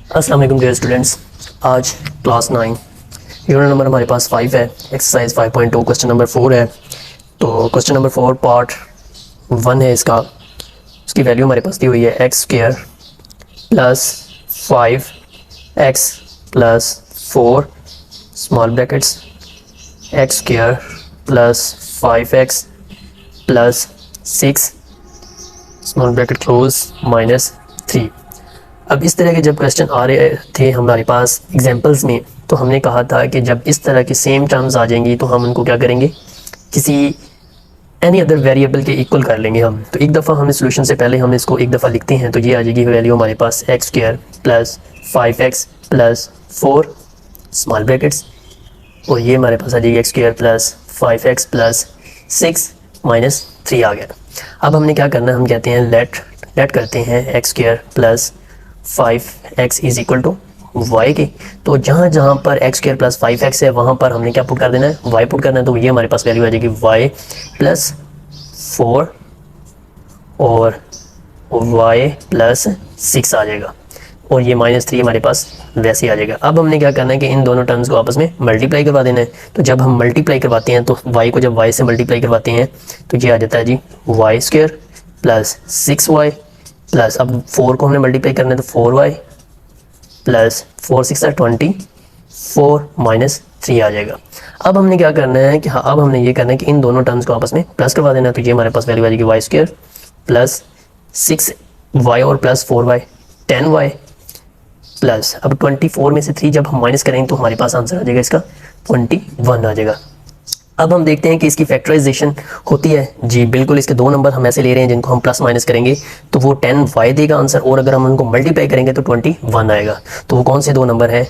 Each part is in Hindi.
अस्सलाम वालेकुम डियर स्टूडेंट्स। आज क्लास 9 यूनिट नंबर हमारे पास 5 है, एक्सरसाइज 5.2 क्वेश्चन नंबर 4 है। तो क्वेश्चन नंबर 4 पार्ट 1 है इसका। उसकी वैल्यू हमारे पास दी हुई है x square plus 5x plus 4 small brackets x square plus 5x plus 6 small bracket close minus 3। अब इस तरह के जब क्वेश्चन आ रहे थे हमारे पास एग्जांपल्स में, तो हमने कहा था कि जब इस तरह की सेम टर्म्स आ जाएंगी तो हम उनको क्या करेंगे, किसी एनी अदर वेरिएबल के इक्वल कर लेंगे हम। तो एक दफ़ा हमें सोल्यूशन से पहले हम इसको एक दफ़ा लिखते हैं, तो ये आ जाएगी वैल्यू हमारे पास x square plus 5x plus 4 small brackets, और ये हमारे पास आ जाएगी x square plus 5x plus 6 minus 3 आ गया। अब हमने क्या करना है, हम कहते हैं लेट करते हैं X square plus 5x is equal to Y के। तो जहाँ जहाँ पर एक्स स्क्वायर प्लस 5x है वहाँ पर हमने क्या पुट कर देना है, y पुट करना है। तो ये हमारे पास वैल्यू आ जाएगी y प्लस 4 और y प्लस 6 आ जाएगा, और ये माइनस 3 हमारे पास वैसे ही आ जाएगा। अब हमने क्या करना है कि इन दोनों टर्म्स को आपस में मल्टीप्लाई करवा देना है। तो जब हम मल्टीप्लाई करवाते हैं तो y को जब y से मल्टीप्लाई करवाते हैं तो ये आ जाता है जी y square plus 6y plus, अब 4 को हमने मल्टीप्लाई करना है तो 4y प्लस 4 6 24 माइनस 3 आ जाएगा। अब हमने क्या करना है कि अब हमने ये करना है कि इन दोनों टर्म्स को आपस में प्लस करवा देना है। तो ये हमारे पास वैल्यू आ जाएगी वाई स्क्वायर प्लस 6y और प्लस 4y 10y प्लस, अब 24 में से 3 जब हम माइनस करेंगे तो हमारे पास आंसर आ जाएगा इसका 21 आ जाएगा। अब हम देखते हैं कि इसकी फैक्टराइजेशन होती है। जी बिल्कुल, इसके दो नंबर हम ऐसे ले रहे हैं जिनको हम प्लस माइनस करेंगे तो वो 10y देगा आंसर, और अगर हम उनको मल्टीप्लाई करेंगे तो 21 आएगा। तो वो कौन से दो नंबर हैं,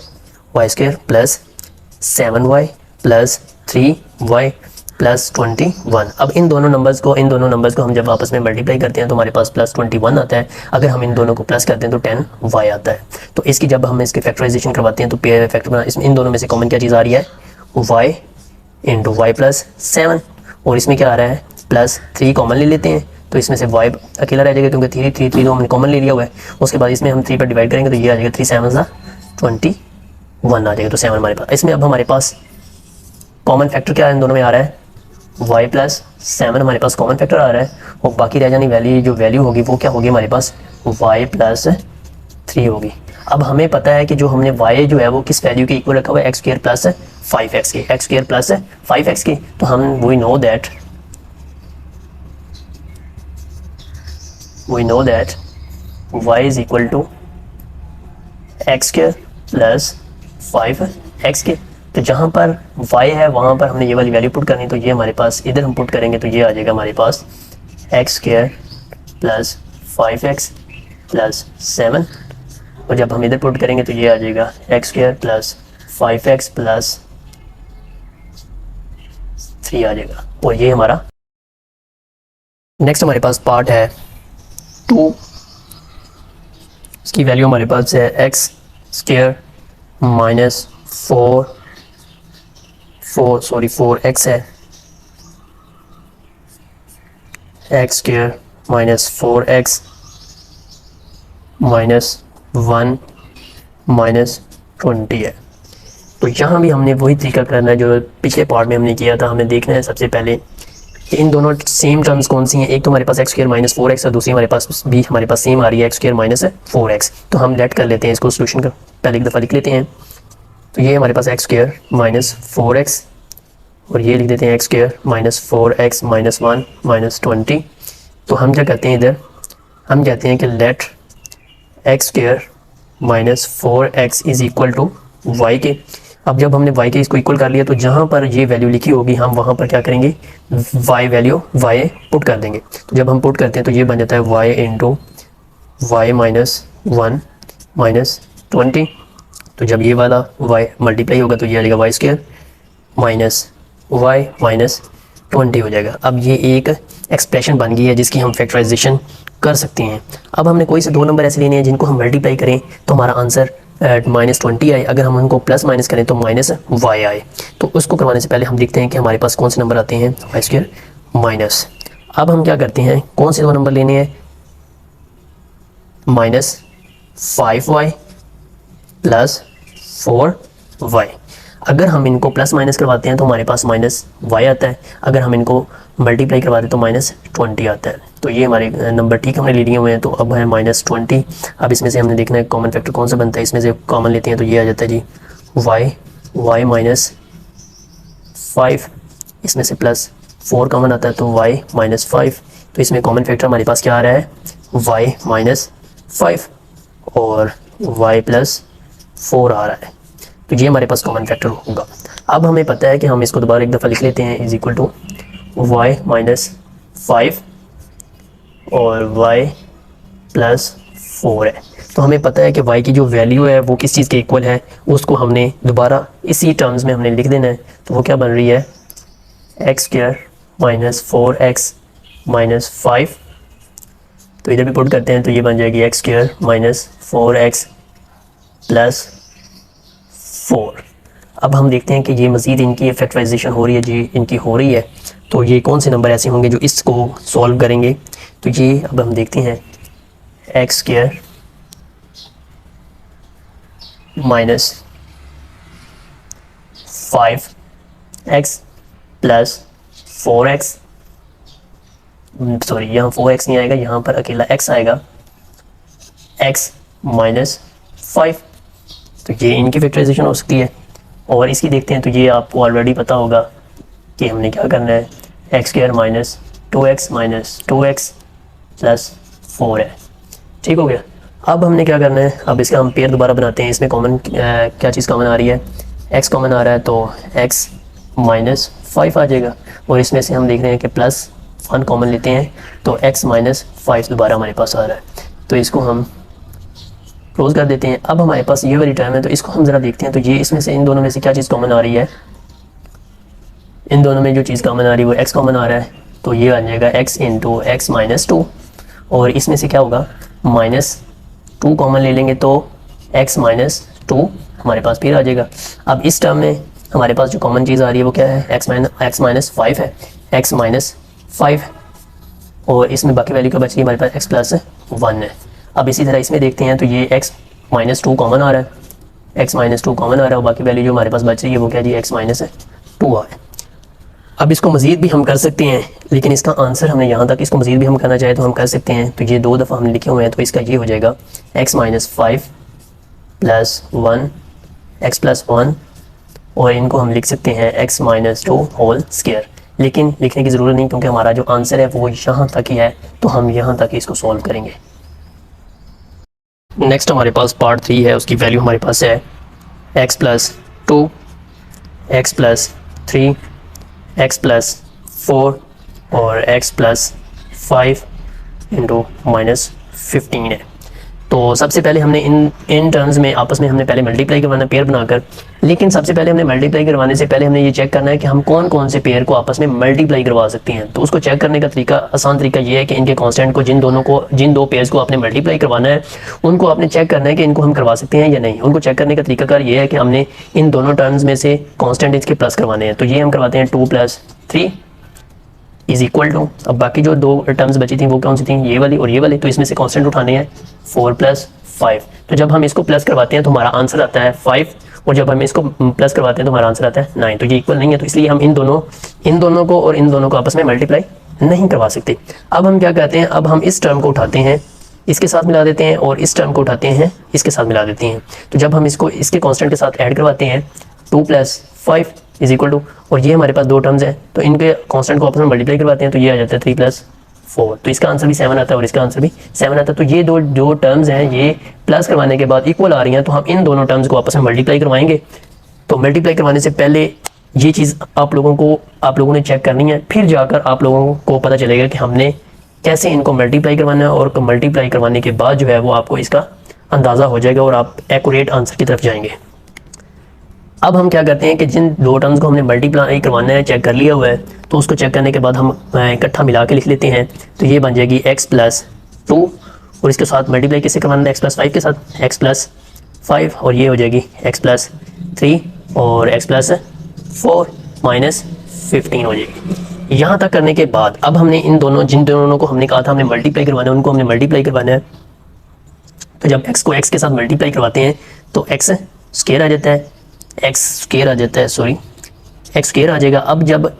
Y square plus 7y plus 3y plus 21। अब इन दोनों नंबर्स को हम जब आपस में मल्टीप्लाई करते हैं तो हमारे पास प्लस 21 आता है। अगर हम इन दोनों को प्लस करते हैं तो 10y आता है। तो इसकी जब हम इसकी फैक्टराइजेशन करवाते हैं तो पेयर फैक्टर बना, इसमें इन दोनों में से कॉमन क्या चीज़ आ रही है, y इंटू वाई प्लस 7, और इसमें क्या आ रहा है प्लस 3 कॉमन ले लेते हैं तो इसमें से y अकेला रह जाएगा क्योंकि 3 तो हमने कॉमन ले लिया हुआ है। उसके बाद इसमें हम 3 पर डिवाइड करेंगे तो ये आ जाएगा 3 7 21 आ जाएगा। तो 7 हमारे पास, इसमें अब हमारे पास कॉमन फैक्टर क्या है, इन दोनों में आ रहा है y प्लस 7 हमारे पास कॉमन फैक्टर आ रहा है, और बाकी रह जाने वाली जो वैल्यू होगी वो क्या होगी हमारे पास y प्लस 3 होगी। अब हमें पता है कि जो हमने y जो है वो किस वैल्यू के इक्वल रखा हुआ है, एक्स स्क्वायर प्लस 5x के, एक्स स्क्वायर प्लस 5x के। तो हम we know that y is equal to X square plus 5x के। तो जहाँ पर y है वहाँ पर हमने ये वाली वैल्यू पुट करनी, तो ये हमारे पास इधर हम पुट करेंगे तो ये आ जाएगा हमारे पास x square plus 5x plus 7, और जब हम इधर पुट करेंगे तो ये आ जाएगा x square plus 5x plus 3 आ जाएगा। और ये हमारा नेक्स्ट हमारे पास पार्ट है 2। इसकी वैल्यू हमारे पास है एक्स स्क्वायर माइनस 4x है, x square minus 4x minus 1 minus 20 है। तो यहाँ भी हमने वही तरीका करना है जो पिछले पार्ट में हमने किया था। हमें देखना है सबसे पहले कि इन दोनों सेम टर्म्स कौन सी हैं। एक तो हमारे पास एक्स स्क्वायर माइनस 4x और दूसरी हमारे पास सेम आ रही है एक्स स्क्वायर माइनस 4x। तो हम लेट कर लेते हैं इसको, सोल्यूशन का पहले एक दफ़ा लिख लेते हैं। तो ये हमारे पास एक्स स्क्वायर माइनस 4x, और ये लिख देते हैं X square minus 4x minus 1 minus 20। तो हम क्या कहते हैं इधर, हम कहते हैं कि let X square minus 4x is equal to Y के। अब जब हमने y के इसको इक्वल कर लिया तो जहाँ पर ये वैल्यू लिखी होगी हम वहाँ पर क्या करेंगे, y वैल्यू y पुट कर देंगे। तो जब हम पुट करते हैं तो ये बन जाता है y into Y minus 1 minus 20। तो जब ये वाला y मल्टीप्लाई होगा तो ये आ जाएगा Y square minus y minus 20 हो जाएगा। अब ये एक एक्सप्रेशन बन गई है जिसकी हम फैक्टराइजेशन कर सकते हैं। अब हमने कोई से दो नंबर ऐसे लेने हैं जिनको हम मल्टीप्लाई करें तो हमारा आंसर माइनस 20 आए, अगर हम उनको प्लस माइनस करें तो माइनस y आए। तो उसको करवाने से पहले हम देखते हैं कि हमारे पास कौन से नंबर आते हैं, वाई स्क्वायर माइनस। अब हम क्या करते हैं, कौन से दो नंबर लेने हैं, माइनस 5y प्लस 4y। अगर हम इनको प्लस माइनस करवाते हैं तो हमारे पास माइनस y आता है, अगर हम इनको मल्टीप्लाई करवाते हैं तो माइनस 20 आता है। तो ये हमारे नंबर ठीक हमने ले लिए हुए हैं। तो अब है माइनस 20। अब इसमें से हमने देखना है कॉमन फैक्टर कौन सा बनता है। इसमें से कॉमन लेते हैं तो ये आ जाता है जी y माइनस 5, इसमें से प्लस 4 कॉमन आता है तो y माइनस 5। तो इसमें कॉमन फैक्टर हमारे पास क्या आ रहा है, y माइनस 5 और y प्लस 4 आ रहा है। तो ये हमारे पास कॉमन फैक्टर होगा। अब हमें पता है कि हम इसको दोबारा एक दफ़ा लिख लेते हैं, is equal to y minus 5 और y प्लस 4 है। तो हमें पता है कि y की जो वैल्यू है वो किस चीज़ के इक्वल है, उसको हमने दोबारा इसी टर्म्स में हमने लिख देना है। तो वो क्या बन रही है, x square minus 4x minus 5। तो इधर भी पुट करते हैं तो ये बन जाएगी x square minus 4x plus 4। अब हम देखते हैं कि ये मज़ीद इनकी फैक्टराइजेशन हो रही है जी, इनकी हो रही है। तो ये कौन से नंबर ऐसे होंगे जो इसको सॉल्व करेंगे। तो ये अब हम देखते हैं X square minus 5x plus 4x, sorry यहाँ 4x नहीं आएगा, यहाँ पर अकेला x आएगा, x माइनस 5। तो ये इनकी फैक्टराइजेशन हो सकती है। और इसकी देखते हैं तो ये आपको ऑलरेडी पता होगा कि हमने क्या करना है, x square minus 2x minus 2x plus 4 है। ठीक हो गया। अब हमने क्या करना है, अब इसका हम पेयर दोबारा बनाते हैं। इसमें कॉमन क्या चीज़ कॉमन आ रही है, x कॉमन आ रहा है तो x माइनस 5 आ जाएगा। और इसमें से हम देख रहे हैं कि प्लस 1 कॉमन लेते हैं तो x माइनस 5 दोबारा हमारे पास आ रहा है। तो इसको हम क्लोज कर देते हैं। अब हमारे पास ये वाली टर्म है तो इसको हम ज़रा देखते हैं। तो ये इसमें से इन दोनों में से क्या चीज़ कॉमन आ रही है, इन दोनों में जो चीज़ कॉमन आ रही है वो x कॉमन आ रहा है। तो ये आ जाएगा x इंटू एक्स माइनस 2। और इसमें से क्या होगा, माइनस 2 कॉमन ले लेंगे तो x माइनस 2 हमारे पास फिर आ जाएगा। अब इस टर्म में हमारे पास जो कॉमन चीज़ आ रही है वो क्या है, x माइनस 5 है, x माइनस 5। और इसमें बाकी वैल्यू क्या बच रही है हमारे पास, x प्लस 1 है। अब इसी तरह इसमें देखते हैं तो ये x माइनस 2 कॉमन आ रहा है, x माइनस 2 कॉमन आ रहा है और बाकी वैल्यू जो हमारे पास बच रही है वो क्या जी, x माइनस 2 आ रहा है। अब इसको मज़ीद भी हम कर सकते हैं, लेकिन इसका आंसर हमें यहाँ तक, इसको मज़ीद भी हम करना चाहें तो हम कर सकते हैं। तो ये 2 दफ़ा हमने लिखे हुए हैं तो इसका ये हो जाएगा x minus 5 plus 1 x plus 1, और इनको हम लिख सकते हैं x माइनस 2 होल स्क्वायर। लेकिन लिखने की ज़रूरत नहीं क्योंकि हमारा जो आंसर है वो यहाँ तक ही है, तो हम यहाँ तक इसको सॉल्व करेंगे। नेक्स्ट हमारे पास पार्ट 3 है, उसकी वैल्यू हमारे पास है x plus 2, x plus 3, x plus 4 और x प्लस 5 इंटू माइनस 15 है। तो सबसे पहले हमने इन टर्म्स में आपस में हमने पहले मल्टीप्लाई करवाना पेयर बनाकर। लेकिन सबसे पहले हमने मल्टीप्लाई करवाने से पहले हमने ये चेक करना है कि हम कौन कौन से पेयर को आपस में मल्टीप्लाई करवा सकते हैं। तो उसको चेक करने का तरीका, आसान तरीका ये है कि इनके कांस्टेंट को, जिन दो पेयर्स को आपने मल्टीप्लाई करवाना है उनको आपने चेक करना है कि इनको हम करवा सकते हैं या नहीं। उनको चेक करने का तरीकाकार ये है कि हमने इन दोनों टर्म्स में से कॉन्स्टेंट इसके प्लस करवाने हैं। तो ये हम करवाते हैं 2 प्लस 3 इज इक्वल टू, अब बाकी जो 2 टर्म्स बची थी वो कौन सी थी, ये वाली और ये वाली। तो इसमें से कांस्टेंट उठाने हैं 4 प्लस 5। तो जब हम इसको प्लस करवाते हैं तो हमारा आंसर आता है 5, और जब हम इसको प्लस करवाते हैं तो हमारा आंसर आता है 9। तो ये इक्वल नहीं है, तो इसलिए हम इन दोनों को और इन दोनों को आपस में मल्टीप्लाई नहीं करवा सकते। अब हम क्या कहते हैं, अब हम इस टर्म को उठाते हैं, इसके साथ मिला देते हैं, और इस टर्म को उठाते हैं, इसके साथ मिला देते हैं। तो जब हम इसको इसके कांस्टेंट के साथ ऐड करवाते हैं 2 प्लस 5 इज इक्वल टू, और ये हमारे पास 2 टर्म्स हैं तो इनके कांस्टेंट को आपस में मल्टीप्लाई करवाते हैं तो ये आ जाता है 3 प्लस 4। तो इसका आंसर भी 7 आता है और इसका आंसर भी 7 आता है। तो ये दो टर्म्स हैं, ये प्लस करवाने के बाद इक्वल आ रही हैं, तो हम इन दोनों टर्म्स को आपस में मल्टीप्लाई करवाएंगे। तो मल्टीप्लाई करवाने से पहले ये चीज़ आप लोगों ने चेक करनी है, फिर जाकर आप लोगों को पता चलेगा कि हमने कैसे इनको मल्टीप्लाई करवाना है। और मल्टीप्लाई करवाने के बाद जो है वो आपको इसका अंदाज़ा हो जाएगा और आप एक्यूरेट आंसर की तरफ जाएंगे। अब हम क्या करते हैं कि जिन 2 टर्म्स को हमने मल्टीप्लाई करवाना है, चेक कर लिया हुआ है, तो उसको चेक करने के बाद हम इकट्ठा मिला के लिख लेते हैं। तो ये बन जाएगी x प्लस 2, और इसके साथ मल्टीप्लाई किससे करवाना है, x प्लस 5 के साथ, x प्लस 5, और ये हो जाएगी x प्लस 3 और x प्लस 4 माइनस 15 हो जाएगी। यहाँ तक करने के बाद अब हमने जिन दोनों को हमने कहा था हमने मल्टीप्लाई करवाना है, उनको हमने मल्टीप्लाई करवाना है। तो जब x को x के साथ मल्टीप्लाई करवाते हैं तो एक्स स्क्वायर आ जाता है, एक्स स्क्वायर आ जाता है, सॉरी एक्स स्क्वायर आ जाएगा। अब जब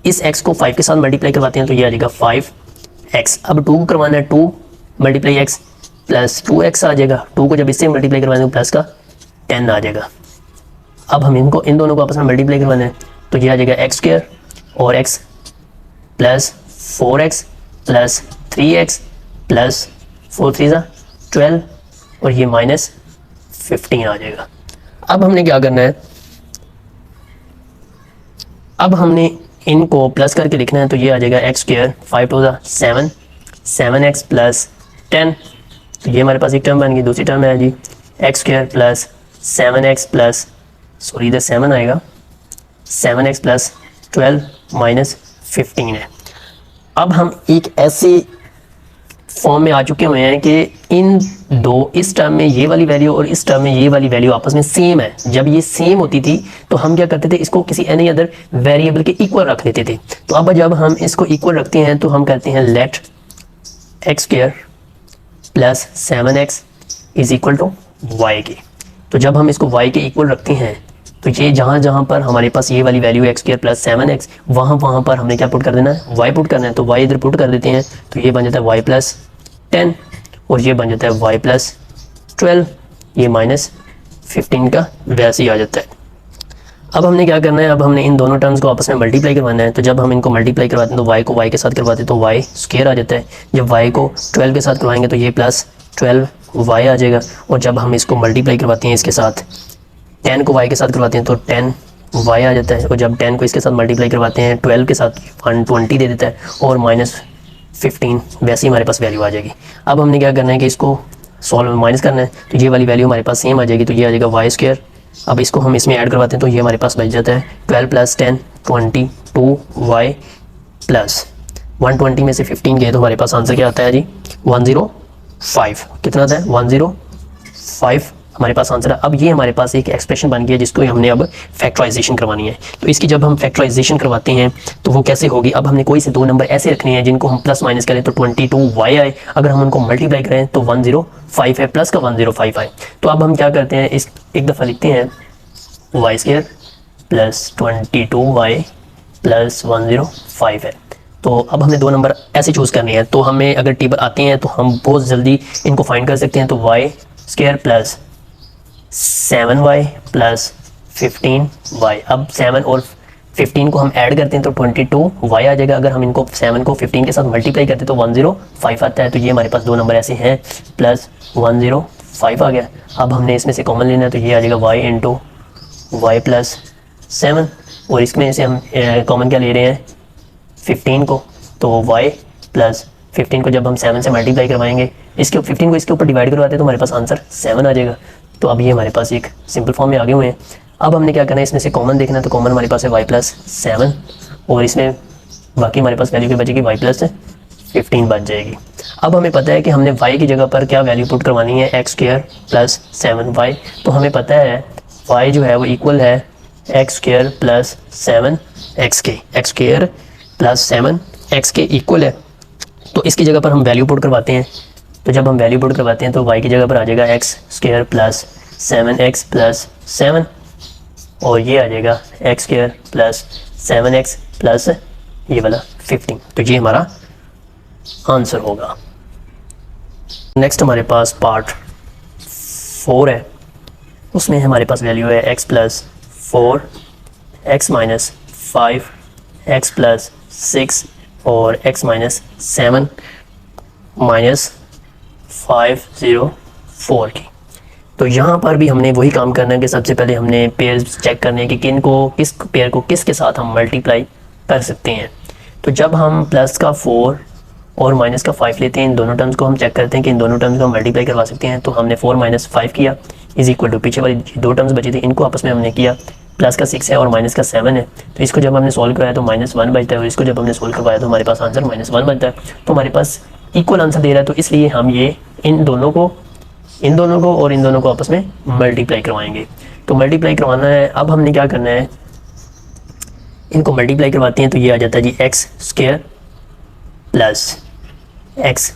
इस एक्स को 5 के साथ मल्टीप्लाई करवाते हैं तो ये आ जाएगा 5x। अब 2 को करवाना है, 2 मल्टीप्लाई एक्स प्लस 2x आ जाएगा। 2 को जब इससे मल्टीप्लाई करवाएंगे तो प्लस का 10 आ जाएगा। अब हम इनको इन दोनों को आपस में मल्टीप्लाई करवाना है तो ये आ जाएगा एक्स स्क्वायर और x plus 4x plus 3x plus 4 3 12 और ये माइनस 15 आ जाएगा। अब हमने क्या करना है, अब हमने इनको प्लस करके लिखना है तो ये आ जाएगा एक्स स्क्वायर 5 2 7 7x प्लस 10। तो ये हमारे पास एक टर्म बन गई। दूसरी टर्म है जी x square plus 7x plus, sorry इधर 7 आएगा, 7x प्लस 12 माइनस 15 है। अब हम एक ऐसे फॉर्म में आ चुके हुए हैं कि इन दो, इस टर्म में ये वाली वैल्यू और इस टर्म में ये वाली वैल्यू आपस में सेम है। जब ये सेम होती थी तो हम क्या करते थे, इसको किसी एनी अदर वेरिएबल के इक्वल रख लेते थे। तो अब जब हम इसको इक्वल रखते हैं तो हम कहते हैं let X square plus 7x is equal to Y के। तो जब हम इसको y के इक्वल रखते हैं तो ये जहाँ जहाँ पर हमारे पास ये वाली value x square plus 7x, वहाँ पर हमने क्या पुट कर देना है, y पुट करना है। तो y इधर पुट कर देते हैं तो ये बन जाता है y प्लस 10 और ये बन जाता है y प्लस 12, ये माइनस 15 का वैसे ही आ जाता है। अब हमने क्या करना है, अब हमने इन दोनों टर्म्स को आपस में मल्टीप्लाई करवाना है। तो जब हम इनको मल्टीप्लाई करवाते हैं तो y को y के साथ करवाते हैं तो y स्क्वायर आ जाता है। जब y को 12 के साथ करवाएंगे तो ये प्लस 12y आ जाएगा। और जब हम इसको मल्टीप्लाई करवाते हैं इसके साथ, 10 को y के साथ करवाते हैं तो 10y आ जाता है। और जब 10 को इसके साथ मल्टीप्लाई करवाते हैं 12 के साथ 120 दे देता है और माइनस 15, वैसे ही हमारे पास वैल्यू आ जाएगी। अब हमने क्या करना है कि इसको सॉल्व माइनस करना है तो ये वाली वैल्यू हमारे पास सेम आ जाएगी। तो ये आ जाएगा वाई स्क्वायर। अब इसको हम इसमें ऐड करवाते हैं तो ये हमारे पास बच जाता है 12 प्लस 10 22y प्लस 120 में से 15 गए तो हमारे पास आंसर क्या आता है जी 105। कितना आता है 105 हमारे पास आंसर है। अब ये हमारे पास एक एक्सप्रेशन बन गया जिसको हमने अब फैक्टराइजेशन करवानी है। तो इसकी जब हम फैक्टराइजेशन करवाते हैं तो वो कैसे होगी, अब हमने कोई से दो नंबर ऐसे रखने हैं जिनको हम प्लस माइनस करें तो 22y आए, अगर हम उनको मल्टीप्लाई करें तो 105 है, प्लस का 105 आए। तो अब हम क्या करते हैं, इस एक दफ़ा लिखते हैं Y square plus 22y plus 105 है। तो अब हमें दो नंबर ऐसे चूज़ करने हैं। तो हमें अगर टेबल आते हैं तो हम बहुत जल्दी इनको फाइंड कर सकते हैं। तो Y square plus 7y plus 15y, अब 7 और 15 को हम ऐड करते हैं तो 22y आ जाएगा। अगर हम इनको 7 को 15 के साथ मल्टीप्लाई करते हैं तो 105 आता है। तो ये हमारे पास दो नंबर ऐसे हैं, प्लस 105 आ गया। अब हमने इसमें से कॉमन लेना है तो ये आ जाएगा y इंटू वाई प्लस 7 और इसमें से हम कॉमन क्या ले रहे हैं 15 को, तो y प्लस 15 को जब हम 7 से मल्टीप्लाई करवाएंगे, इसके 15 को इसके ऊपर डिवाइड करवाते हैं तो हमारे पास आंसर 7 आ जाएगा। तो अब ये हमारे पास एक सिंपल फॉर्म में आगे हुए हैं। अब हमने क्या करना है, इसमें से कॉमन देखना है। तो कॉमन हमारे पास है y प्लस 7 और इसमें बाकी हमारे पास वैल्यू क्या बचेगी y प्लस 15 बच जाएगी। अब हमें पता है कि हमने y की जगह पर क्या वैल्यू पुट करवानी है, एक्स स्क्वायर प्लस 7y। तो हमें पता है y जो है वो इक्वल है एक्स स्क्वायर प्लस 7x के, एक्स स्क्वायर प्लस 7x के इक्वल है। तो इसकी जगह पर हम वैल्यू पुट करवाते हैं। तो जब हम वैल्यू पुट करवाते हैं तो y की जगह पर आ जाएगा x square plus 7x plus 7 और ये आ जाएगा x square plus 7x plus ये वाला 15। तो ये हमारा आंसर होगा। नेक्स्ट हमारे पास पार्ट 4 है, उसमें हमारे पास वैल्यू है x plus 4 x minus 5 x plus 6 और x माइनस 7 माइनस 504 की। तो यहाँ पर भी हमने वही काम करना है कि सबसे पहले हमने पेयर चेक करने हैं कि किस पेयर को किसके साथ हम मल्टीप्लाई कर सकते हैं। तो जब हम प्लस का 4 और माइनस का 5 लेते हैं, इन दोनों टर्म्स को हम चेक करते हैं कि इन दोनों टर्म्स को हम मल्टीप्लाई करवा सकते हैं। तो हमने 4 माइनस 5 किया इज इक्वल टू, पीछे वाली दो टर्म्स बची थी इनको आपस में हमने किया, प्लस का 6 है और माइनस का 7 है। तो इसको जब हमने सॉल्व कराया तो -1 बचता है और इसको जब हमने सॉल्व करवाया तो हमारे पास आंसर -1 बनता है। तो हमारे पास इक्वल आंसर दे रहा है, तो इसलिए हम ये इन दोनों को और इन दोनों को आपस में मल्टीप्लाई करवाएंगे। तो मल्टीप्लाई करवाना है। अब हमने क्या करना है, इनको मल्टीप्लाई करवाते हैं तो ये आ जाता है जी x square plus x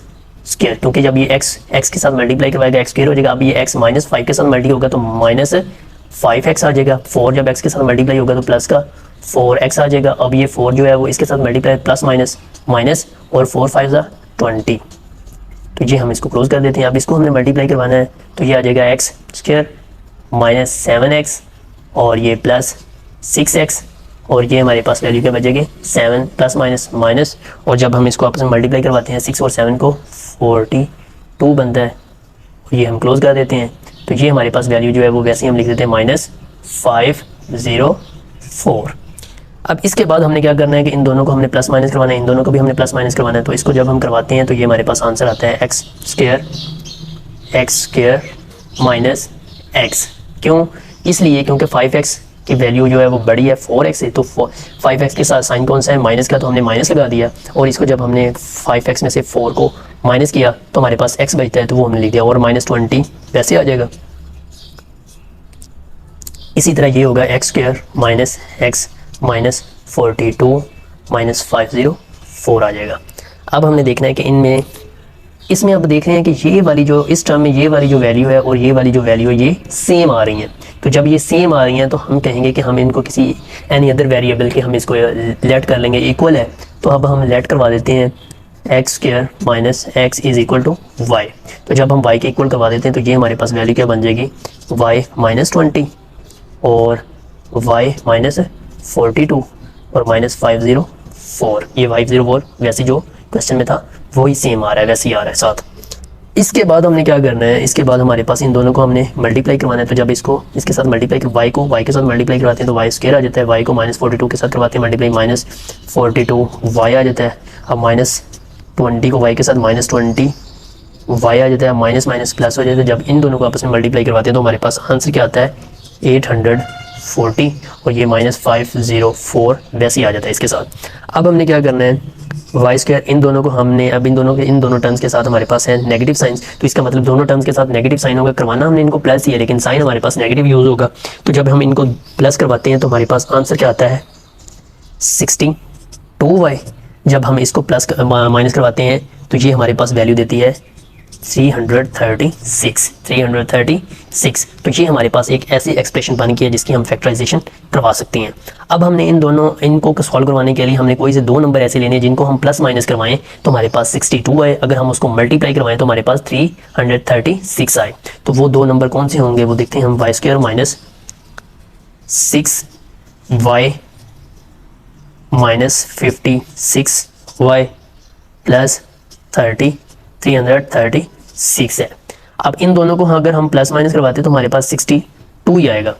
square, क्योंकि जब ये x के साथ मल्टीप्लाई करवाएगा x स्क्वायर हो जाएगा। अब ये x -5 के साथ मल्टीप्लाई होगा तो -5x आ जाएगा। 4 जब x के साथ मल्टीप्लाई होगा तो प्लस का 4x आ जाएगा। अब ये 4 जो है वो इसके साथ मल्टीप्लाई प्लस माइनस माइनस और 4 5 20, तो ये हम इसको क्लोज कर देते हैं। अब इसको हमने मल्टीप्लाई करवाना है तो ये आ जाएगा x स्क्वायर -7x और ये प्लस 6x और ये हमारे पास वैल्यू क्या बचेगी 7 प्लस माइनस माइनस, और जब हम इसको आपस में मल्टीप्लाई करवाते हैं 6 और 7 को 42 बनता है और ये हम क्लोज कर देते हैं। तो ये हमारे पास वैल्यू जो है वो वैसे ही हम लिख देते हैं -504। अब इसके बाद हमने क्या करना है कि इन दोनों को हमने प्लस माइनस करवाना है, इन दोनों को भी हमने प्लस माइनस करवाना है। तो इसको जब हम करवाते हैं तो ये हमारे पास आंसर आता है x स्क्वायर माइनस x। क्यों? इसलिए क्योंकि 5x की वैल्यू जो है वो बड़ी है 4x है, तो 5x के साथ साइन कौन सा है माइनस का, तो हमने माइनस लगा दिया। और इसको जब हमने 5x में से 4 को माइनस किया तो हमारे पास x बचता है, तो वो हमने लिख दिया और -20 वैसे आ जाएगा। इसी तरह ये होगा x square minus x minus 42 minus 504 आ जाएगा। अब हमने देखना है कि इसमें अब देख रहे हैं कि ये वाली जो इस टर्म में ये वाली जो वैल्यू है और ये वाली जो वैल्यू है ये सेम आ रही हैं। तो जब ये सेम आ रही हैं तो हम कहेंगे कि हम इनको किसी एनी अदर वेरिएबल के हम इसको लेट कर लेंगे इक्वल है। तो अब हम लेट करवा देते हैं x square minus x is equal to Y. तो जब हम y के इक्वल करवा देते हैं तो ये हमारे पास वैल्यू क्या बन जाएगी y -20 और y -42 और -504। ये 504 वैसे जो क्वेश्चन में था वही सेम आ रहा है, वैसे ही आ रहा है साथ। इसके बाद हमने क्या करना है, इसके बाद हमारे पास इन दोनों को हमने मल्टीप्लाई करवाना है। तो जब इसको इसके साथ मल्टीप्लाई कर y को y के साथ मल्टीप्लाई करवाते हैं तो y स्क्वायर आ जाता है, y को -42 के साथ करवाते हैं मल्टीप्लाई -42 y आ जाता है। अब -20 को y के साथ -20 y आ जाता है, माइनस माइनस प्लस हो जाता है। जब इन दोनों को आपस में मल्टीप्लाई करवाते हैं तो हमारे पास आंसर क्या आता है 840 और ये -504 वैसे ही आ जाता है इसके साथ। अब हमने क्या करना है वाई स्क्वायर इन दोनों को हमने अब इन दोनों टर्म्स के साथ हमारे पास है नेगेटिव साइंस, तो इसका मतलब दोनों टर्म्स के साथ नेगेटिव साइन होगा। करवाना हमने इनको प्लस ही है लेकिन साइन हमारे पास नेगेटिव यूज़ होगा। तो जब हम इनको प्लस करवाते हैं तो हमारे पास आंसर क्या आता है 62y। जब हम इसको प्लस माइनस करवाते हैं तो ये हमारे पास वैल्यू देती है 336। तो ये हमारे पास एक ऐसी एक्सप्रेशन बन गई है जिसकी हम फैक्टराइजेशन करवा सकते हैं। अब हमने इनको सॉल्व करवाने के लिए हमने कोई से दो नंबर ऐसे लेने हैं जिनको हम प्लस माइनस करवाएं तो हमारे पास 62 आए, अगर हम उसको मल्टीप्लाई करवाएं तो हमारे पास 336 आए। तो वो दो नंबर कौन से होंगे वो देखते हैं हम। Y square minus 6y minus 56y plus 336 है। अब इन दोनों को अगर हम प्लस माइनस करवाते हैं तो हमारे पास 62 ही आएगा।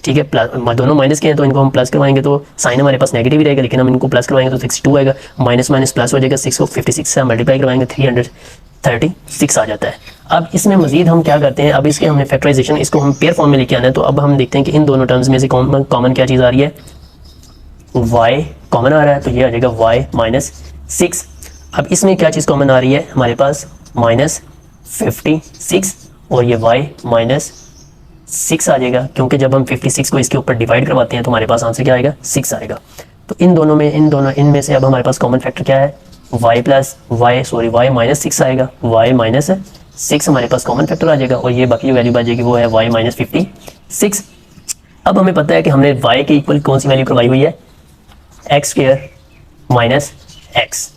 ठीक है, प्लस दोनों माइनस के हैं तो इनको हम प्लस करवाएंगे तो साइन हमारे पास नेगेटिव ही रहेगा, लेकिन हम इनको प्लस करवाएंगे तो 62 आएगा। माइनस माइनस प्लस हो जाएगा, 6 को 56 से मल्टीप्लाई करवाएंगे 336 आ जाता है। अब इसमें मजीद हम क्या करते हैं, अब इसके हमने फैक्टराइजेशन इसको हम पेयर फॉर्म में लेके आना है। तो अब हम देखते हैं कि इन दोनों टर्म्स में से कॉमन क्या चीज़ आ रही है, y कॉमन आ रहा है तो ये आ जाएगा y माइनस 6। अब इसमें क्या चीज़ कॉमन आ रही है हमारे पास -56 और ये y माइनस 6 आ जाएगा, क्योंकि जब हम 56 को इसके ऊपर डिवाइड करवाते हैं तो हमारे पास आंसर क्या आएगा 6 आएगा। तो इनमें से अब हमारे पास कॉमन फैक्टर क्या है y माइनस 6 आएगा, y माइनस 6 हमारे पास कॉमन फैक्टर आ जाएगा और ये बाकी वैल्यू आ जाएगी वो है y माइनस 56। अब हमें पता है कि हमने y के इक्वल कौन सी वैल्यू करवाई हुई है x स्क्वायर माइनस x।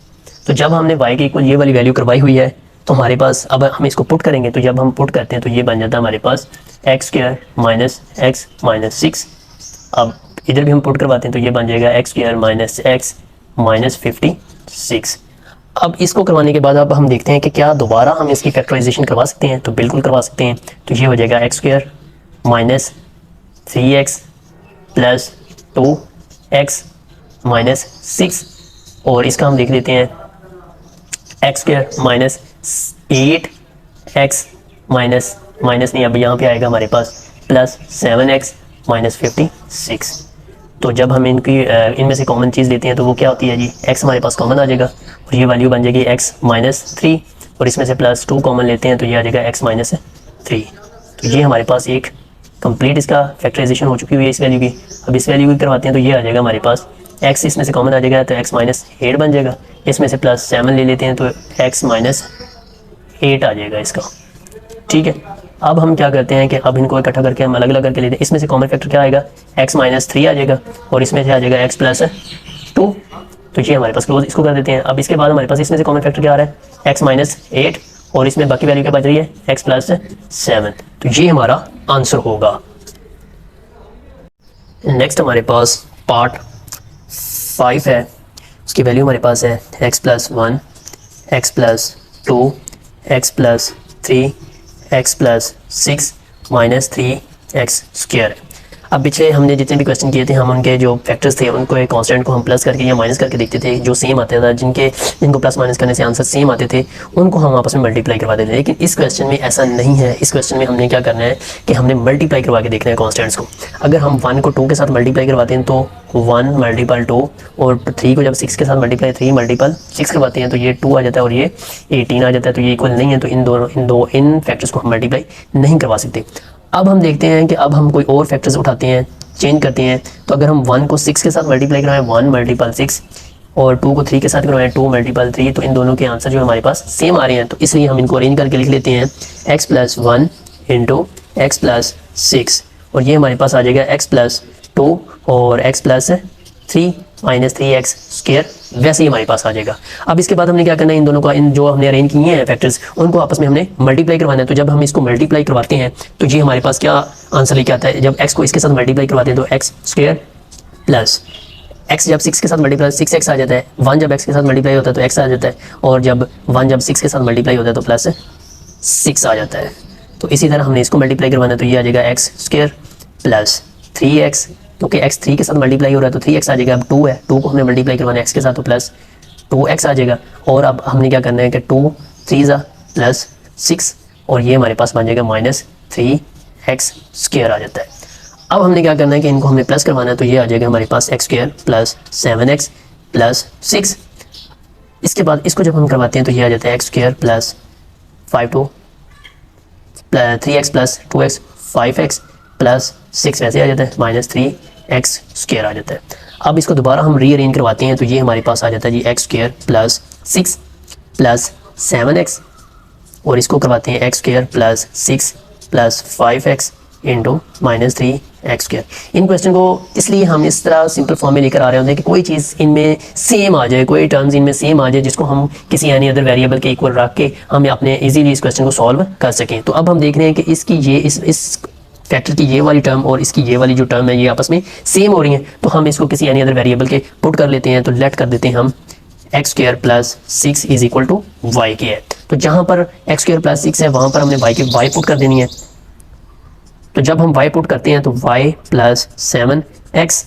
तो जब हमने y के इक्वल ये वाली वैल्यू करवाई हुई है तो हमारे पास अब हम इसको पुट करेंगे। तो जब हम पुट करते हैं तो ये बन जाता है हमारे पास x square minus x minus 6। अब इधर भी हम पुट करवाते हैं तो ये बन जाएगा x square minus x minus 56। अब इसको करवाने के बाद अब हम देखते हैं कि क्या दोबारा हम इसकी फैक्टराइजेशन करवा सकते हैं, तो बिल्कुल करवा सकते हैं। तो ये हो जाएगा x square minus 3x plus 2x minus 6 और इसका हम देख लेते हैं x square minus 8x minus नहीं, अब यहाँ पे आएगा हमारे पास प्लस 7x माइनस 56। तो जब हम इनमें से कॉमन चीज़ लेते हैं तो वो क्या होती है जी, x हमारे पास कॉमन आ जाएगा और ये वैल्यू बन जाएगी x माइनस 3 और इसमें से प्लस 2 कॉमन लेते हैं तो ये आ जाएगा x माइनस 3। तो ये हमारे पास एक कंप्लीट इसका फैक्टराइजेशन हो चुकी हुई है इस वैल्यू की। अब इस वैल्यू की करवाते हैं तो ये आ जाएगा हमारे पास x इसमें से कॉमन आ जाएगा तो x माइनस 8 बन जाएगा, इसमें से प्लस 7 ले लेते हैं तो x माइनस 8 आ जाएगा इसका। ठीक है, अब हम क्या करते हैं कि अब इनको इकट्ठा करके हम अलग अलग करके लेते हैं। इसमें से कॉमन फैक्टर क्या आएगा, x माइनस 3 आ जाएगा और इसमें से आ जाएगा x प्लस 2। तो ये हमारे पास क्लोज, इसको कर देते हैं। अब इसके बाद हमारे पास इसमें से कॉमन फैक्टर क्या आ रहा है, x माइनस 8 और इसमें बाकी वैल्यू क्या बच रही है, x प्लस 7। तो ये हमारा आंसर होगा। नेक्स्ट हमारे पास पार्ट 5 है, उसकी वैल्यू हमारे पास है x plus 1, x plus 2, x plus 3, x plus 6 minus 3x square. अब पीछे हमने जितने भी क्वेश्चन किए थे, हम उनके जो फैक्टर्स थे उनको एक कांस्टेंट को हम प्लस करके या माइनस करके देखते थे, जो सेम आता था, जिनको प्लस माइनस करने से आंसर सेम आते थे, उनको हम आपस में मल्टीप्लाई करवा देते थे। लेकिन इस क्वेश्चन में ऐसा नहीं है। इस क्वेश्चन में हमने क्या करना है कि हमने मल्टीप्लाई करवा के देखना है कॉन्स्टेंट्स को। अगर हम 1 को 2 के साथ मल्टीप्लाई करवाते हैं तो 1 मल्टीपल 2, और 3 को जब 6 के साथ मल्टीप्लाई 3 मल्टीपल 6 करवाते हैं तो ये 2 आ जाता है और ये 18 आ जाता है। तो ये इक्वल नहीं है, तो इन फैक्टर्स को हम मल्टीप्लाई नहीं करवा सकते। अब हम देखते हैं कि अब हम कोई और फैक्टर्स उठाते हैं, चेंज करते हैं। तो अगर हम 1 को 6 के साथ मल्टीप्लाई करवाएं 1 मल्टीपल 6 और 2 को 3 के साथ करवाएं 2 मल्टीपल 3, तो इन दोनों के आंसर जो हमारे पास सेम आ रहे हैं। तो इसलिए हम इनको अरेंज करके लिख लेते हैं x plus 1 into x plus 6, और ये हमारे पास आ जाएगा x प्लस 2 और x plus 3 minus 3x square, वैसे ही हमारे पास आ जाएगा। अब इसके बाद हमने क्या करना है, इन दोनों का, इन जो हमने अरेंज किए हैं फैक्टर्स, उनको आपस में हमने मल्टीप्लाई करवाना है। तो जब हम इसको मल्टीप्लाई करवाते हैं तो ये हमारे पास क्या आंसर लेके आता है, जब x को इसके साथ मल्टीप्लाई करवाते हैं तो x स्क्वायर प्लस x जब 6 के साथ मल्टीप्लाई 6x आ जाता है, 1 जब x के साथ मल्टीप्लाई होता है तो x आ जाता है, और जब 1 जब 6 के साथ मल्टीप्लाई होता है तो प्लस 6 आ जाता है। तो इसी तरह हमने इसको मल्टीप्लाई करवाना है, तो ये आ जाएगा x स्क्वायर प्लस 3x, क्योंकि x 3 के साथ मल्टीप्लाई हो रहा है तो 3x आ जाएगा। अब 2 है, 2 को हमने मल्टीप्लाई करवाना है x के साथ तो प्लस 2x आ जाएगा। और अब हमने क्या करना है कि 2 3 प्लस 6, और ये हमारे पास बन जाएगा माइनस 3x स्क्वायर आ जाता है। अब हमने क्या करना है कि इनको हमने प्लस करवाना है, तो ये आ जाएगा हमारे पास x square plus 7x plus 6। इसके बाद इसको जब हम करवाते हैं तो ये आ जाता है x square plus 3x plus 2x 5x plus 6 वैसे आ जाता है, माइनस 3x स्क्वायर आ जाता है। अब इसको दोबारा हम रीअरेंज करवाते हैं तो ये हमारे पास आ जाता है जी x square plus 6 plus 7x, और इसको करवाते हैं x square plus 6 plus 5x into minus 3x square. इन क्वेश्चन को इसलिए हम इस तरह सिंपल फॉर्म में लेकर आ रहे होते हैं कि कोई चीज़ इनमें सेम आ जाए, कोई टर्म्स इनमें सेम आ जाए जिसको हम किसी यानी अदर वेरिएबल के इक्वल रख के हम अपने इजीली इस क्वेश्चन को सॉल्व कर सकें। तो अब हम देख रहे हैं कि इसकी ये इस फैक्टर की ये वाली टर्म और इसकी ये वाली जो टर्म है ये आपस में सेम हो रही हैं, तो हम इसको किसी यानी अदर वेरिएबल के पुट कर लेते हैं। तो लेट कर देते हैं हम x square plus 6 is equal to Y के है। तो जहाँ पर x स्क्वायर प्लस 6 है वहाँ पर हमने y पुट कर देनी है। तो जब हम y पुट करते हैं तो y प्लस 7x,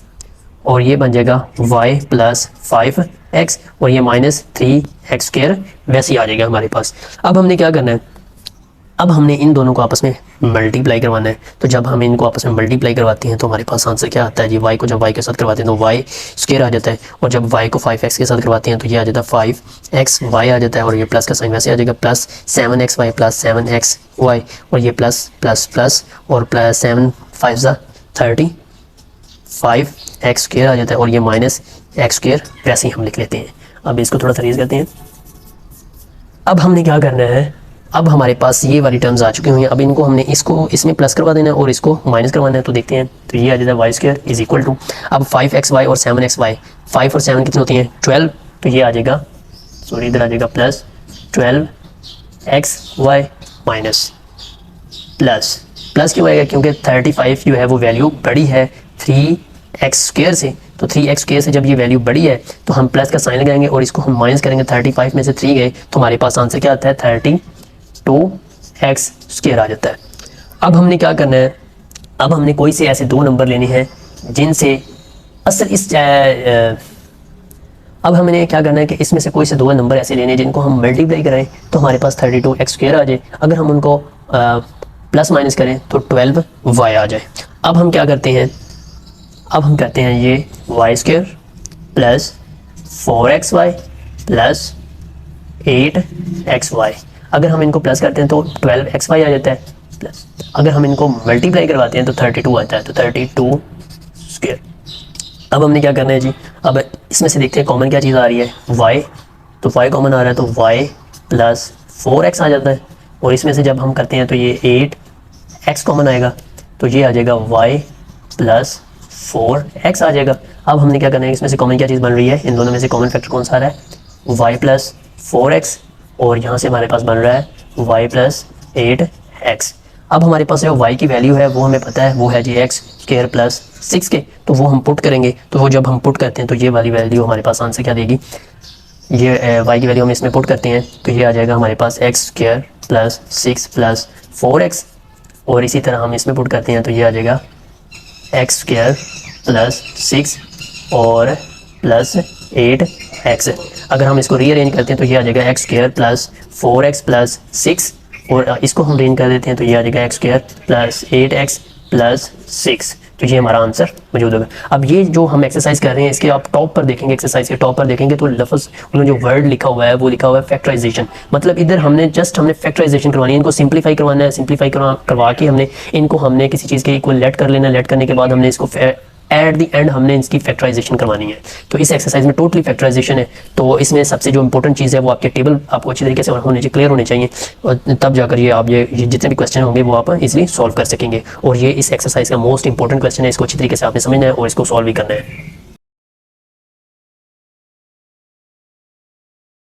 और ये बन जाएगा y प्लस 5x, और ये माइनस 3x स्क्वायर वैसे ही आ जाएगा हमारे पास। अब हमने क्या करना है, अब हमने इन दोनों को आपस में मल्टीप्लाई करवाना है। तो जब हम इनको आपस में मल्टीप्लाई करवाते हैं तो हमारे पास आंसर क्या आता है जी, y को जब y के साथ करवाते हैं तो y स्क्वायर आ जाता है, और जब y को 5x के साथ करवाते हैं तो ये आ जाता है 5xy आ जाता है, और ये प्लस का साइन वैसे आ जाएगा, प्लस 7xy प्लस 7xy, और ये प्लस प्लस प्लस और प्लस 7 5 30 5x स्क्वायर आ जाता है, और ये माइनस x स्क्वायर वैसे ही हम लिख लेते हैं। अब इसको थोड़ा सा रेज करते हैं। अब हमने क्या करना है, अब हमारे पास ये वाली टर्म्स आ चुकी हुई हैं। अब इनको हमने इसको इसमें प्लस करवा देना है और इसको माइनस करवाना है। तो देखते हैं, तो ये आ जाता है y square is equal to, अब 5xy और 7xy, 5 और 7 कितने होती हैं 12, तो ये आ जाएगा, सॉरी इधर आ जाएगा plus 12xy minus plus plus क्यों आएगा, क्योंकि 35 जो है वो वैल्यू बड़ी है 3x स्क्वायर से। तो 3x स्क्वायर से जब ये वैल्यू बड़ी है तो हम प्लस का साइन लगाएंगे और इसको हम माइनस करेंगे। 35 में से 3 गए तो हमारे पास आंसर क्या आता है 32x स्क्वायर आ जाता है। अब हमने क्या करना है, अब हमने कोई से ऐसे दो नंबर लेने हैं जिनसे असल अब हमने क्या करना है कि इसमें से कोई से दो नंबर ऐसे लेने हैं जिनको हम मल्टीप्लाई करें तो हमारे पास 32x स्क्वायर आ जाए। अगर हम उनको प्लस माइनस करें तो 12y आ जाए। अब हम क्या करते हैं, अब हम कहते हैं ये y square plus 4xy plus 8xy, अगर हम इनको प्लस करते हैं तो 12xy आ जाता है, प्लस अगर हम इनको मल्टीप्लाई करवाते हैं तो 32 आता है, तो 32 स्क्वायर। अब हमने क्या करना है जी, अब इसमें से देखते हैं कॉमन क्या चीज़ आ रही है y, तो y कॉमन आ रहा है तो y प्लस 4x आ जाता है, और इसमें से जब हम करते हैं तो ये 8x कॉमन आएगा, तो ये आ जाएगा y प्लस 4x आ जाएगा। अब हमने क्या करना है, इसमें से कॉमन क्या चीज़ बन रही है, इन दोनों में से कॉमन फैक्टर कौन सा आ रहा है, y प्लस 4x, और यहाँ से हमारे पास बन रहा है y प्लस 8x। अब हमारे पास जो y की वैल्यू है वो हमें पता है, वो है जी एक्स स्क्वायर प्लस 6 के, तो वो हम पुट करेंगे। तो वो जब हम पुट करते हैं तो ये वाली वैल्यू हमारे पास आंसर क्या देगी, ये y की वैल्यू हम इसमें पुट करते हैं तो ये आ जाएगा हमारे पास x square plus 6 plus 4x, और इसी तरह हम इसमें पुट करते हैं तो ये आ जाएगा एक्स स्क्वायर प्लस 6 और प्लस 8x। अगर हम इसको रीअरेंज करते हैं तो ये आ जाएगा x square plus 4x plus 6, और इसको हम रेंज कर देते हैं तो ये आ जाएगा x square plus 8x plus 6। तो ये हमारा आंसर मौजूद होगा। अब ये जो हम एक्सरसाइज कर रहे हैं इसके आप टॉप पर देखेंगे, एक्सरसाइज के टॉप पर देखेंगे तो लफ्ज़ जो वर्ड लिखा हुआ है वो लिखा हुआ है फैक्टराइजेशन। मतलब इधर हमने फैक्टराइजेशन करवानी है, इनको सिंप्लीफाई करवाना है। सिंप्लीफाई करवा के हमने किसी चीज़ के इक्वल लेट कर लेना। लेट करने के बाद हमने इसको एट द एंड हमने इसकी फैक्टराइजेशन करवानी है। तो इस एक्सरसाइज में टोटली फैक्टराइजेशन है। तो इसमें सबसे जो इंपॉर्टेंट चीज़ है वो आपके टेबल आपको अच्छी तरीके से क्लियर होने चाहिए, और तब जाकर ये जितने भी क्वेश्चन होंगे वो आप इजीली सॉल्व कर सकेंगे। और ये इस एक्सरसाइज का मोस्ट इंपॉर्टेंट क्वेश्चन है, इसको अच्छी तरीके से आपने समझना है और इसको सॉल्व भी करना है।